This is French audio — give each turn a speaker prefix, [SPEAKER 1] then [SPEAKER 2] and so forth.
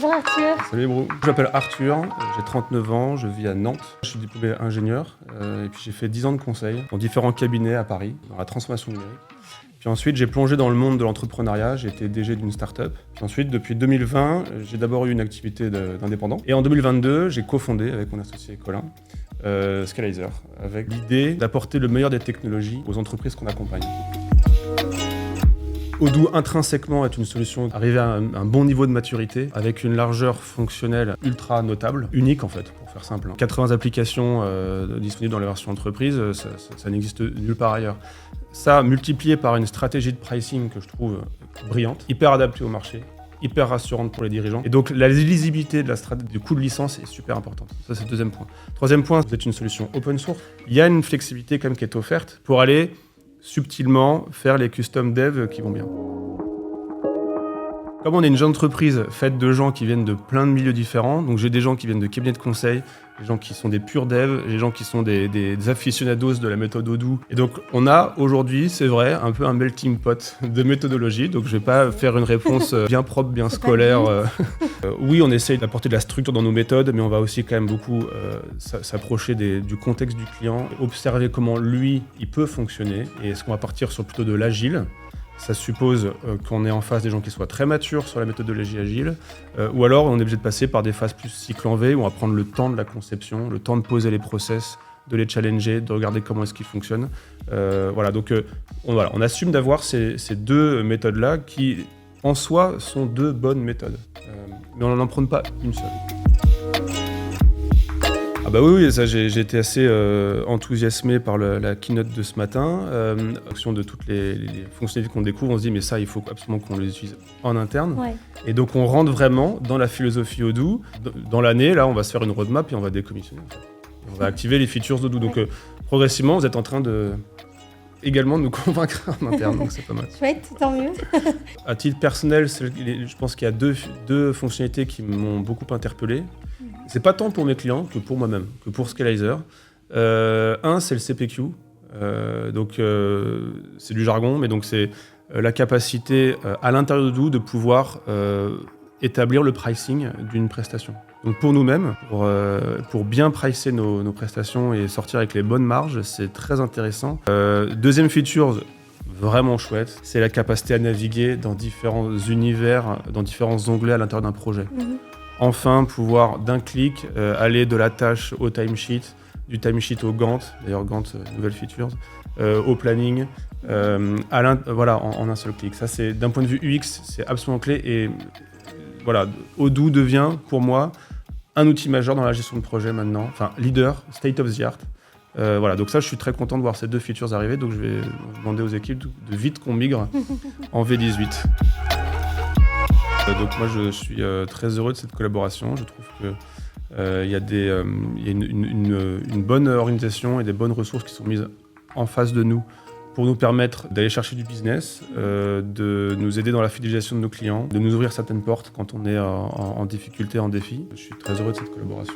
[SPEAKER 1] Bonjour Arthur.
[SPEAKER 2] Salut Bro. Je m'appelle Arthur, j'ai 39 ans, je vis à Nantes. Je suis diplômé ingénieur et puis j'ai fait 10 ans de conseil dans différents cabinets à Paris, dans la transformation numérique. Puis ensuite, j'ai plongé dans le monde de l'entrepreneuriat, j'ai été DG d'une start-up. Puis ensuite, depuis 2020, j'ai d'abord eu une activité d'indépendant. Et en 2022, j'ai cofondé avec mon associé Colin Scalizer, avec l'idée d'apporter le meilleur des technologies aux entreprises qu'on accompagne. Odoo intrinsèquement est une solution arrivée à un bon niveau de maturité, avec une largeur fonctionnelle ultra notable, unique en fait, pour faire simple. 80 applications disponibles dans la version entreprise, ça n'existe nulle part ailleurs. Ça, multiplié par une stratégie de pricing que je trouve brillante, hyper adaptée au marché, hyper rassurante pour les dirigeants. Et donc la lisibilité de la stratégie du coût de licence est super importante. Ça, c'est le deuxième point. Troisième point, vous êtes une solution open source. Il y a une flexibilité quand même qui est offerte pour aller subtilement faire les custom dev qui vont bien. Comme on est une jeune entreprise faite de gens qui viennent de plein de milieux différents, donc j'ai des gens qui viennent de cabinets de conseil, des gens qui sont des purs devs, des gens qui sont des aficionados de la méthode Odoo. Et donc on a aujourd'hui, c'est vrai, un peu un melting pot de méthodologie, donc je vais pas faire une réponse bien propre, bien scolaire. Oui, on essaye d'apporter de la structure dans nos méthodes, mais on va aussi quand même beaucoup s'approcher du contexte du client, observer comment lui, il peut fonctionner, et est-ce qu'on va partir sur plutôt de l'agile. Ça suppose qu'on est en face des gens qui soient très matures sur la méthodologie agile, ou alors on est obligé de passer par des phases plus cycle en V, où on va prendre le temps de la conception, le temps de poser les process, de les challenger, de regarder comment est-ce qu'ils fonctionnent. Donc on assume d'avoir ces deux méthodes-là qui, en soi, sont deux bonnes méthodes. Mais on n'en prend pas une seule. Ah bah oui, ça, j'ai été assez enthousiasmé par la keynote de ce matin. Action de toutes les fonctionnalités qu'on découvre, on se dit mais ça, il faut absolument qu'on les utilise en interne.
[SPEAKER 1] Ouais.
[SPEAKER 2] Et donc on rentre vraiment dans la philosophie Odoo. Dans l'année, là, on va se faire une roadmap et on va décommissionner. En fait. On va activer les features d'Odoo. Donc progressivement, vous êtes en train également de nous convaincre en interne, donc c'est pas mal.
[SPEAKER 1] Chouette, tant mieux.
[SPEAKER 2] À titre personnel, je pense qu'il y a deux fonctionnalités qui m'ont beaucoup interpellé. C'est pas tant pour mes clients que pour moi-même, que pour Scalizer. Un, c'est le CPQ. C'est du jargon, mais donc c'est la capacité à l'intérieur de Odoo de pouvoir établir le pricing d'une prestation. Donc pour nous-mêmes, pour bien pricer nos prestations et sortir avec les bonnes marges, c'est très intéressant. Deuxième feature vraiment chouette, c'est la capacité à naviguer dans différents univers, dans différents onglets à l'intérieur d'un projet. Enfin, pouvoir d'un clic aller de la tâche au timesheet, du timesheet au Gantt, d'ailleurs Gantt, nouvelle feature, au planning, en un seul clic. Ça, c'est d'un point de vue UX, c'est absolument clé. Et voilà, Odoo devient pour moi un outil majeur dans la gestion de projet maintenant, enfin leader, state of the art. Donc ça, je suis très content de voir ces deux features arriver. Donc je vais demander aux équipes de vite qu'on migre en V18. Donc moi je suis très heureux de cette collaboration. Je trouve qu'il y a une bonne organisation et des bonnes ressources qui sont mises en face de nous pour nous permettre d'aller chercher du business, de nous aider dans la fidélisation de nos clients, de nous ouvrir certaines portes quand on est en difficulté, en défi. Je suis très heureux de cette collaboration.